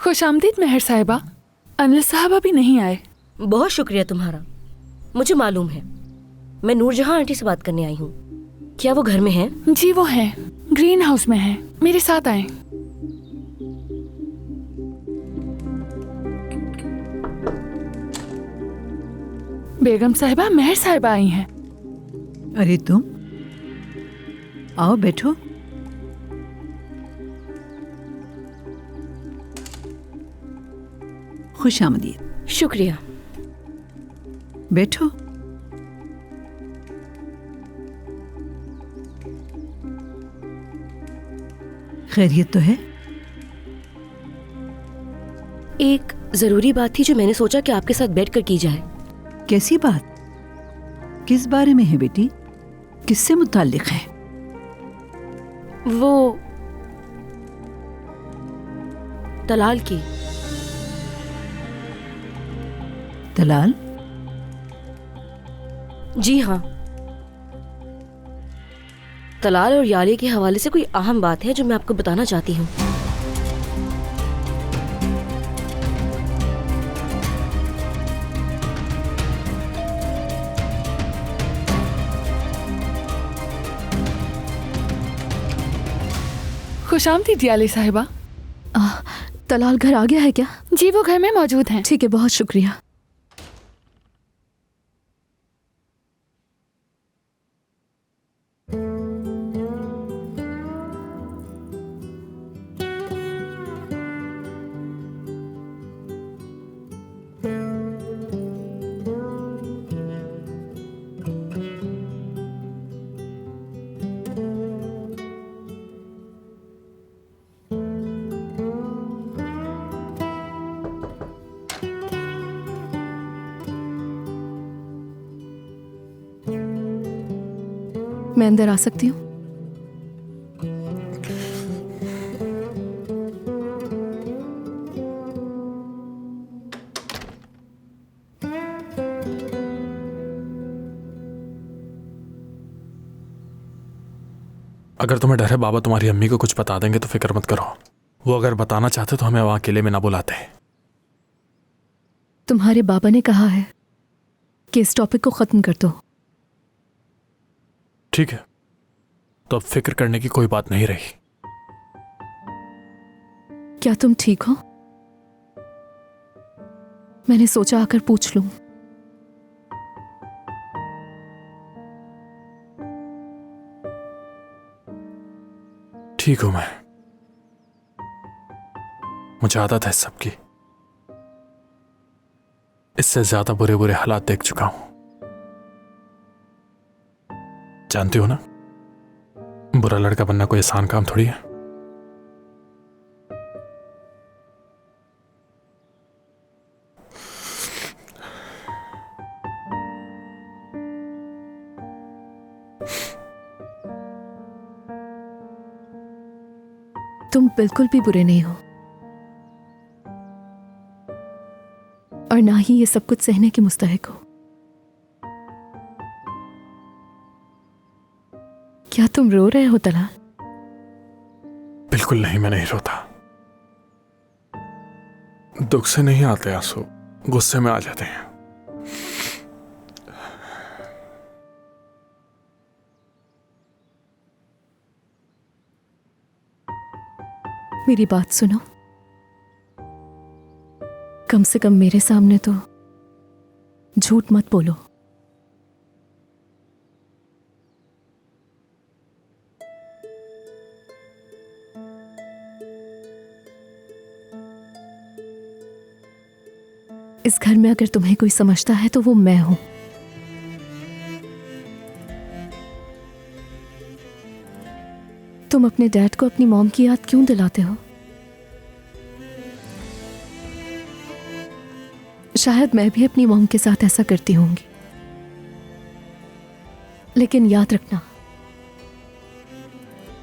खुशामदीद मेहर साहिबा। अनिल साहब अभी नहीं आए। बहुत शुक्रिया तुम्हारा। मुझे मालूम है। मैं नूरजहां आंटी से बात करने आई हूँ। क्या वो घर में हैं? जी वो हैं, ग्रीन हाउस में हैं। मेरे साथ आए। बेगम साहिबा, मेहर साहिबा आई हैं। अरे तुम आओ, बैठो। खुशामदीद। शुक्रिया। बैठो। खैरियत तो है? एक जरूरी बात थी जो मैंने सोचा कि आपके साथ बैठकर की जाए। कैसी बात? किस बारे में है बेटी? किससे मुताल्लिक है? वो तलाल की। तलाल? जी हाँ, तलाल और याले के हवाले से कोई अहम बात है जो मैं आपको बताना चाहती हूँ। खुशामदीद याले साहिबा। तलाल घर आ गया है क्या? जी वो घर में मौजूद हैं। ठीक है, बहुत शुक्रिया। मैं अंदर आ सकती हूँ? अगर तुम्हें डर है बाबा तुम्हारी अम्मी को कुछ बता देंगे तो फिक्र मत करो। वो अगर बताना चाहते तो हमें वहां अकेले में ना बुलाते। तुम्हारे बाबा ने कहा है कि इस टॉपिक को खत्म कर दो। ठीक है, तो अब फिक्र करने की कोई बात नहीं रही। क्या तुम ठीक हो? मैंने सोचा आकर पूछ लूं। ठीक हूं मैं। मुझे आदत है सबकी। इससे ज्यादा बुरे बुरे हालात देख चुका हूं। जानती हो ना, बुरा लड़का बनना कोई आसान काम थोड़ी है। तुम बिल्कुल भी बुरे नहीं हो, और ना ही ये सब कुछ सहने के मुस्तहिक हो। क्या तुम रो रहे हो तलाल? बिल्कुल नहीं, मैं नहीं रोता। दुख से नहीं आते आंसू, गुस्से में आ जाते हैं। मेरी बात सुनो। कम से कम मेरे सामने तो झूठ मत बोलो। इस घर में अगर तुम्हें कोई समझता है तो वो मैं हूं। तुम अपने डैड को अपनी मॉम की याद क्यों दिलाते हो? शायद मैं भी अपनी मॉम के साथ ऐसा करती होंगी, लेकिन याद रखना,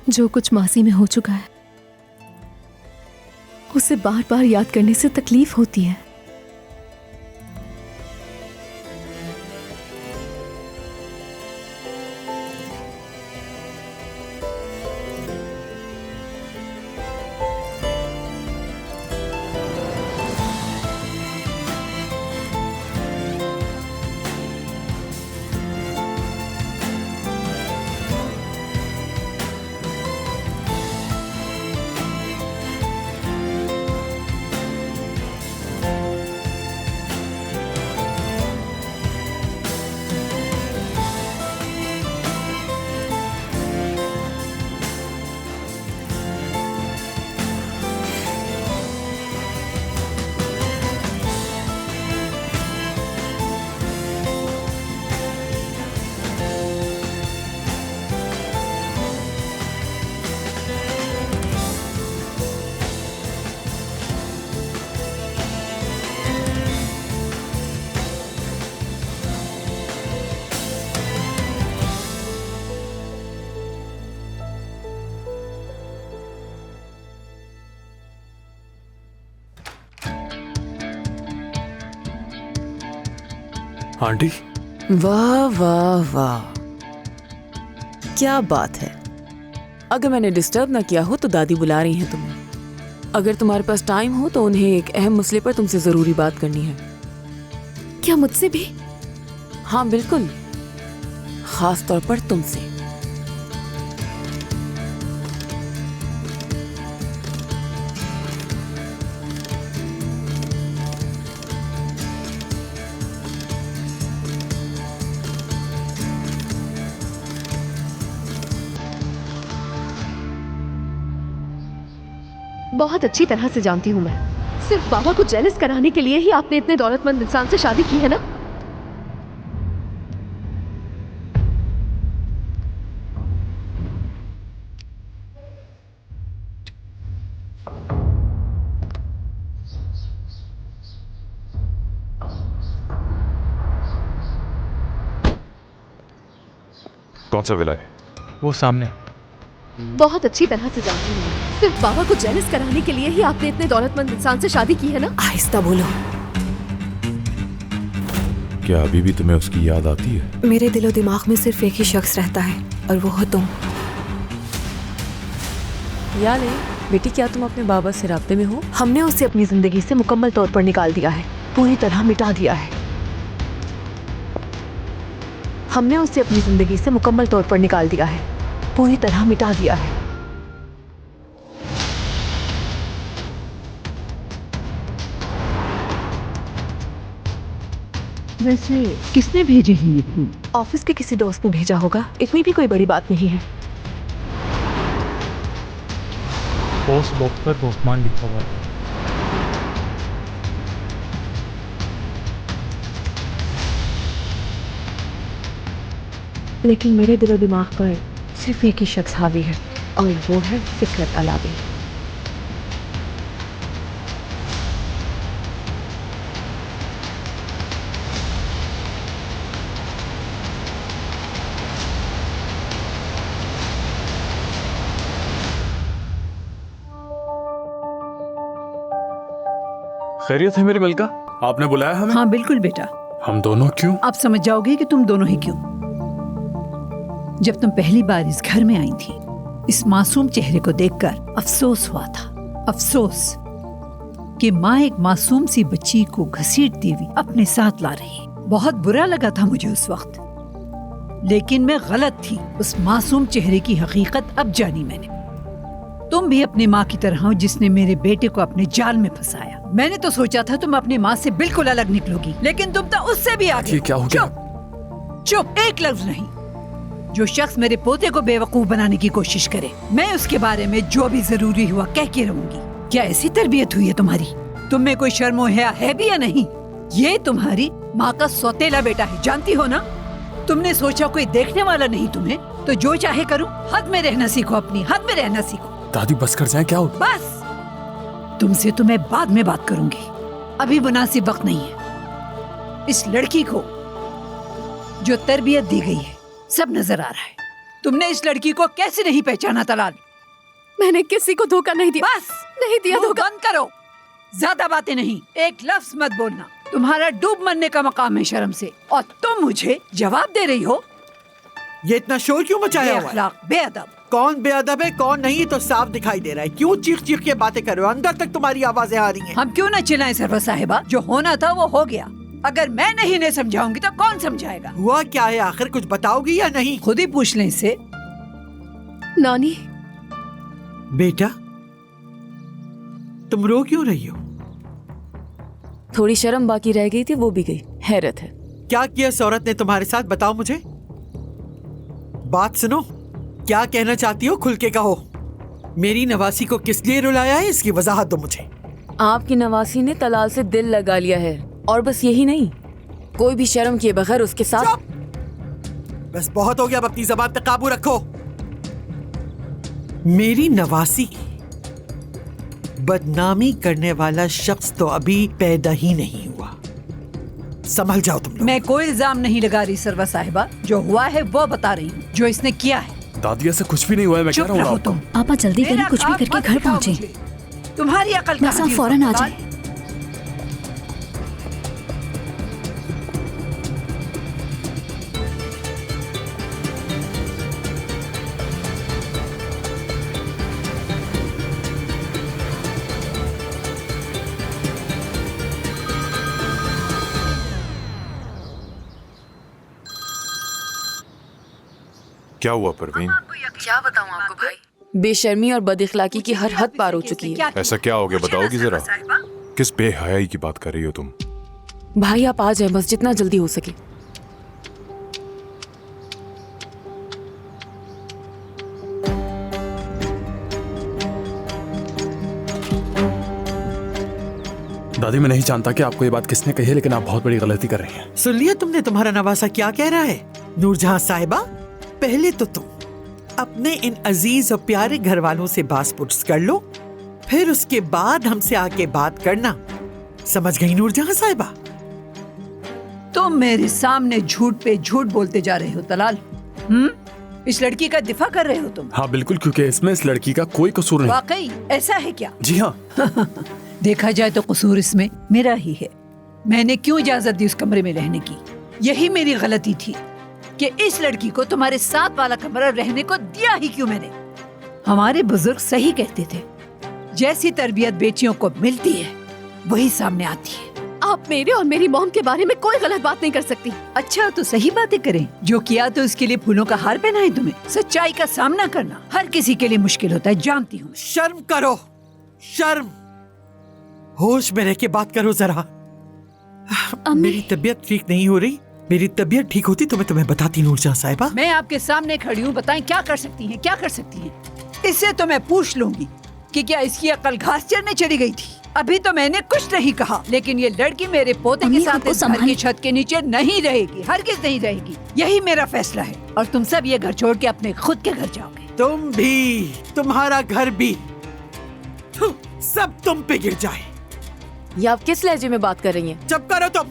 जो कुछ माजी में हो चुका है उसे बार बार याद करने से तकलीफ होती है। आंटी, वाह वाह वाह, क्या बात है। अगर मैंने डिस्टर्ब ना किया हो तो दादी बुला रही हैं तुम्हें। अगर तुम्हारे पास टाइम हो तो उन्हें एक अहम मसले पर तुमसे जरूरी बात करनी है। क्या मुझसे भी? हाँ बिल्कुल, खास तौर पर तुमसे। बहुत अच्छी तरह से जानती हूँ मैं। सिर्फ बाबा को जेलस कराने के लिए ही आपने इतने दौलतमंद इंसान से शादी की है ना? कौन सा विला है? वो सामने। बहुत अच्छी तरह से जानती हूँ मैं। सिर्फ बाबा को जेलस कराने के लिए ही आपने इतने दौलतमंद इंसान से शादी की है ना? आहिस्ता बोलो। क्या अभी भी तुम्हें उसकी याद आती है? मेरे दिलो दिमाग में सिर्फ एक ही शख्स रहता है और वो हो तुम। या नहीं बेटी, क्या तुम अपने बाबा से राब्ते में हो? हमने उसे अपनी जिंदगी से मुकम्मल तौर पर निकाल दिया है, पूरी तरह मिटा दिया है। हमने उसे अपनी जिंदगी से मुकम्मल तौर पर निकाल दिया है, पूरी तरह मिटा दिया है। वैसे किसने भेजी है ये? ऑफिस के किसी दोस्त ने भेजा होगा, इतनी भी कोई बड़ी बात नहीं है। पोस्ट बॉक्स पर बोफमान लिखा हुआ है। लेकिन मेरे दिलो दिमाग पर सिर्फ एक ही शख्स हावी है और वो है फिक्रत अलावी। खैरियत है मेरी मलका? आपने बुलाया हमें? हाँ बिल्कुल बेटा। हम दोनों क्यों? आप समझ जाओगे कि तुम दोनों ही क्यों। जब तुम पहली बार इस घर में आई थी, इस मासूम चेहरे को देखकर अफसोस हुआ था। अफसोस कि माँ एक मासूम सी बच्ची को घसीटती हुई अपने साथ ला रही। बहुत बुरा लगा था मुझे उस वक्त, लेकिन मैं गलत थी। उस मासूम चेहरे की हकीकत अब जानी मैंने। तुम भी अपनी माँ की तरह हो जिसने मेरे बेटे को अपने जाल में फंसाया। मैंने तो सोचा था तुम अपनी माँ से बिल्कुल अलग निकलोगी, लेकिन तुम तो उससे भी आगे। क्या हो गया? चुप, एक लफ्ज नहीं। जो शख्स मेरे पोते को बेवकूफ बनाने की कोशिश करे, मैं उसके बारे में जो भी जरूरी हुआ कह के रहूंगी। क्या ऐसी तरबियत हुई है तुम्हारी? तुम में कोई शर्मो हया है भी या नहीं? ये तुम्हारी माँ का सौतेला बेटा है, जानती हो ना? तुमने सोचा कोई देखने वाला नहीं तुम्हें, तो जो चाहे करूं। हद में रहना सीखो, अपनी हद में रहना सीखो। दादी बस कर जाए, क्या हो? बस, तुमसे तो मैं बाद में बात करूंगी, अभी मुनासिब वक्त नहीं है। इस लड़की को जो तरबियत दी गई है सब नजर आ रहा है। तुमने इस लड़की को कैसे नहीं पहचाना तलाल? मैंने किसी को धोखा नहीं दिया। बस नहीं दिया मुंह धोखा। बंद करो, ज्यादा बातें नहीं, एक लफ्ज मत बोलना। तुम्हारा डूब मरने का मकाम है शर्म से, और तुम मुझे जवाब दे रही हो। ये इतना शोर क्यों मचाया हुआ है? बेअखलाक, बेअदब। कौन बेअदब है कौन नहीं, तो साफ दिखाई दे रहा है। क्यों चीख चीख के बातें कर रहे हो? अंदर तक तुम्हारी आवाजें आ रही हैं। हम क्यों न चिल्लाएं सरवर साहिबा? जो होना था वो हो गया। अगर मैं नहीं समझाऊंगी तो कौन समझाएगा? हुआ क्या है आखिर, कुछ बताओगी या नहीं? खुद ही पूछ लें इससे। नानी, बेटा तुम रो क्यों रही हो? थोड़ी शर्म बाकी रह गई थी, वो भी गई। हैरत है। क्या किया इस औरत ने तुम्हारे साथ, बताओ मुझे। बात सुनो, क्या कहना चाहती हो खुल के कहो। मेरी नवासी को किस लिए रुलाया है, इसकी वजाहत दो मुझे। आपकी नवासी ने तलाल से दिल लगा लिया है, और बस यही नहीं, कोई भी शर्म किए बगैर उसके साथ। बस बहुत हो गया, अब अपनी ज़बान पे काबू रखो। मेरी नवासी की बदनामी करने वाला शख्स तो अभी पैदा ही नहीं हुआ, संभल जाओ तुम लोग। मैं कोई इल्जाम नहीं लगा रही सरवा साहिबा, जो हुआ है वो बता रही हूँ, जो इसने किया है। दादी ऐसे कुछ भी नहीं हुआ है, मैं कह चुप रहा रहो हूँ तुम। आपा जल्दी करिए, कुछ भी करके घर पहुंचे। तुम्हारी अकल बस आप फौरन आ जाए। क्या हुआ परवीन? क्या बताऊं आपको भाई, बेशर्मी और बदइखलाकी की हर हद पार हो चुकी है। ऐसा क्या हो गया, बताओगी जरा? किस बेहयाई की बात कर रही हो तुम? भाई आप आ जाए बस, जितना जल्दी हो सके। दादी मैं नहीं जानता कि आपको ये बात किसने कही है, लेकिन आप बहुत बड़ी गलती कर रही हैं। सुन लिया तुमने तुम्हारा नवासा क्या कह रहा है? नूरजहां साहिबा, पहले तो तुम अपने इन अजीज और प्यारे घर वालों से बास पुरस कर लो, फिर उसके बाद हमसे आके बात करना। समझ गई नूरजहां साहिबा? तुम मेरे सामने झूठ पे झूठ बोलते जा रहे हो तलाल। इस लड़की का दिफा कर रहे हो तुम? हाँ बिल्कुल, क्योंकि इसमें इस लड़की का कोई कसूर नहीं। वाकई ऐसा है क्या? जी हाँ। देखा जाए तो कसूर इसमें मेरा ही है। मैंने क्यों इजाजत दी उस कमरे में रहने की? यही मेरी गलती थी कि इस लड़की को तुम्हारे साथ वाला कमरा रहने को दिया ही क्यों मैंने। हमारे बुजुर्ग सही कहते थे, जैसी तरबियत बेटियों को मिलती है वही सामने आती है। आप मेरे और मेरी मॉम के बारे में कोई गलत बात नहीं कर सकती। अच्छा तो सही बातें करें। जो किया तो उसके लिए फूलों का हार पहना है तुम्हें। सच्चाई का सामना करना हर किसी के लिए मुश्किल होता है, जानती हूँ। शर्म करो, शर्म। होश में रह के बात करो जरा। मेरी तबीयत ठीक नहीं हो रही। मेरी तबीयत ठीक होती तो मैं तुम्हें बताती नूरजहां साहिबा। मैं आपके सामने खड़ी हूँ, बताएं क्या कर सकती हैं, क्या कर सकती हैं? इससे तो मैं पूछ लूंगी कि क्या इसकी अकल घास चरने चली गई थी। अभी तो मैंने कुछ नहीं कहा, लेकिन ये लड़की मेरे पोते के साथ इस घर की छत के नीचे नहीं रहेगी, हरगिज़ नहीं रहेगी। यही मेरा फैसला है और तुम सब ये घर छोड़ के अपने खुद के घर जाओगे। तुम भी, तुम्हारा घर भी, सब तुम पे गिर जाए। ये आप किस लहजे में बात कर रही हैं? चुप करो तुम।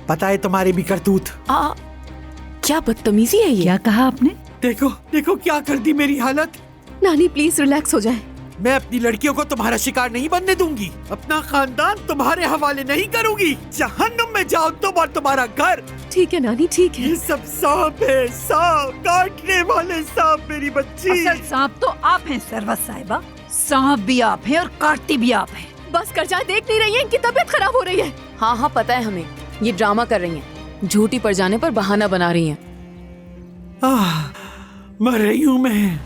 पता है तुम्हारी भी करतूत। क्या बदतमीजी है ये? क्या कहा आपने? देखो देखो क्या कर दी मेरी हालत। नानी प्लीज रिलैक्स हो जाए। मैं अपनी लड़कियों को तुम्हारा शिकार नहीं बनने दूंगी। अपना खानदान तुम्हारे हवाले नहीं करूंगी। जहन्नुम में जाओ तुम और तुम्हारा घर। ठीक है नानी, ठीक है। ये सब सांप है, सांप, काटने वाले सांप मेरी बच्ची। असल सांप तो आप हैं सरवत साहिबा। सांप भी आप हैं और काटती भी आप हैं। बस कर जाए, देख नहीं रही है इनकी तबीयत खराब हो रही है। हाँ हाँ पता है हमें, ये ड्रामा कर रही हैं, झूठी पड़ जाने पर बहाना बना रही हैं। मर रही हूँ मैं।